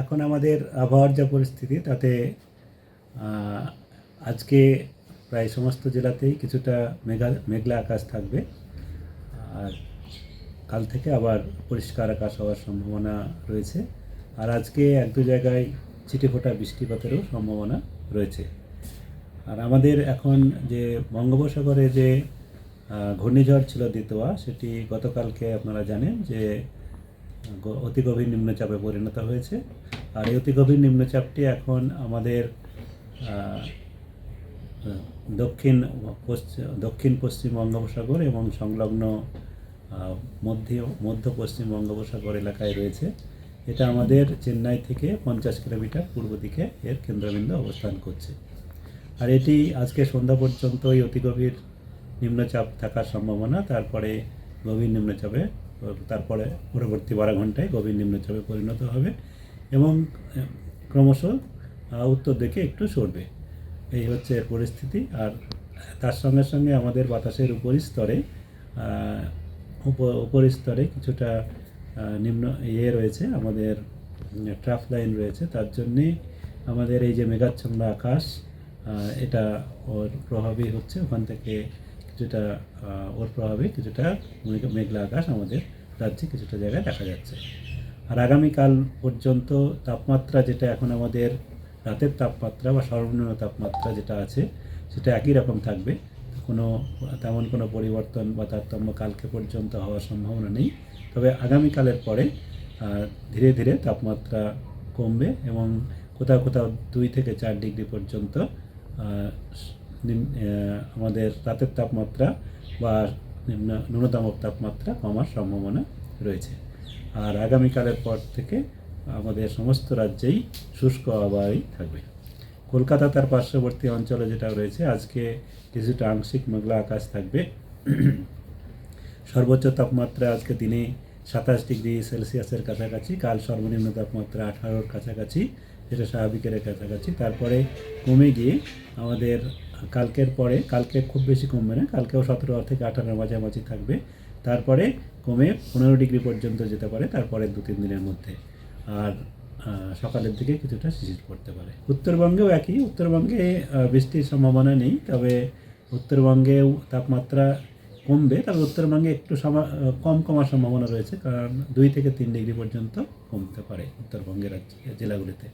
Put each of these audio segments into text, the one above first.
এখন আমাদের আবহাওয়ার যা পরিস্থিতি তাতে আজকে প্রায় সমস্ত জেলাতেই কিছুটা মেঘলা আকাশ থাকবে। আর কাল থেকে আবার পরিষ্কার আকাশ হওয়ার সম্ভাবনা রয়েছে। আর আজকে এক দু জায়গায় ছিটেফোঁটা বৃষ্টিপাতেরও সম্ভাবনা রয়েছে। আর আমাদের এখন যে বঙ্গোপসাগরে যে ঘূর্ণিঝড় ছিল দিতোয়া, সেটি গতকালকে আপনারা জানেন যে অতি গভীর নিম্নচাপে পরিণত হয়েছে। আর এই অতি গভীর নিম্নচাপটি এখন আমাদের দক্ষিণ পশ্চিম বঙ্গোপসাগর এবং সংলগ্ন মধ্য পশ্চিম বঙ্গোপসাগর এলাকায় রয়েছে। এটা আমাদের চেন্নাই থেকে 50 কিলোমিটার পূর্ব দিকে এর কেন্দ্রবিন্দু অবস্থান করছে। আর এটি আজকে সন্ধ্যা পর্যন্ত এই অতি গভীর নিম্নচাপ থাকার সম্ভাবনা, তারপরে গভীর নিম্নচাপে, তারপরে পরবর্তী 12 ঘন্টায় গভীর নিম্নচাপে পরিণত হবে এবং ক্রমশ উত্তর দিকে একটু সরবে। এই হচ্ছে এর পরিস্থিতি। আর তার সঙ্গে সঙ্গে আমাদের বাতাসের উপরিস্তরে কিছুটা নিম্ন রয়েছে, আমাদের ট্রাফ লাইন রয়েছে। তার জন্যে আমাদের এই যে মেঘাচ্ছন্ন আকাশ, এটা ওর প্রভাবই হচ্ছে। ওখান থেকে কিছুটা ওর প্রভাবে কিছুটা মেঘলা আকাশ আমাদের রাজ্যে কিছুটা জায়গায় দেখা যাচ্ছে। আর আগামীকাল পর্যন্ত তাপমাত্রা, যেটা এখন আমাদের রাতের তাপমাত্রা বা সর্বনিম্ন তাপমাত্রা যেটা আছে, সেটা একই রকম থাকবে। তেমন কোনো পরিবর্তন বা তারতম্য কালকে পর্যন্ত হওয়ার সম্ভাবনা নেই। তবে আগামীকালের পরে ধীরে ধীরে তাপমাত্রা কমবে এবং কোথাও কোথাও 2 থেকে 4 ডিগ্রি পর্যন্ত আমাদের রাতের তাপমাত্রা বা ন্যূনতম তাপমাত্রা কমার সম্ভাবনা রয়েছে। আর আগামীকালের পর থেকে আমাদের সমস্ত রাজ্যেই শুষ্ক আবহাওয়াই থাকবে। কলকাতা তার পার্শ্ববর্তী অঞ্চলে যেটা রয়েছে, আজকে কিছুটা আংশিক মেঘলা আকাশ থাকবে। সর্বোচ্চ তাপমাত্রা আজকে দিনে 27 ডিগ্রি সেলসিয়াসের কাছাকাছি, কাল সর্বনিম্ন তাপমাত্রা 18-র কাছাকাছি, যেটা স্বাভাবিকের কাছাকাছি। তারপরে কমে গিয়ে আমাদের কালকে খুব বেশি কমবে না, কালকেও 17 থেকে 18-র মাঝামাঝি থাকবে। তারপরে কমে 15 ডিগ্রি পর্যন্ত যেতে পারে তারপরে 2-3 দিনের মধ্যে। আর সকালের দিকে কিছুটা শিশির পড়তে পারে। উত্তরবঙ্গেও একই, উত্তরবঙ্গে বৃষ্টির সম্ভাবনা নেই, তবে উত্তরবঙ্গেও তাপমাত্রা কমবে। তবে উত্তরবঙ্গে একটু কমার সম্ভাবনা রয়েছে, কারণ 2 থেকে 3 ডিগ্রি পর্যন্ত কমতে পারে উত্তরবঙ্গের জেলাগুলিতে।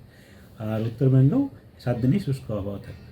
আর উত্তরবঙ্গেও 7 দিনই শুষ্ক আবহাওয়া থাকবে।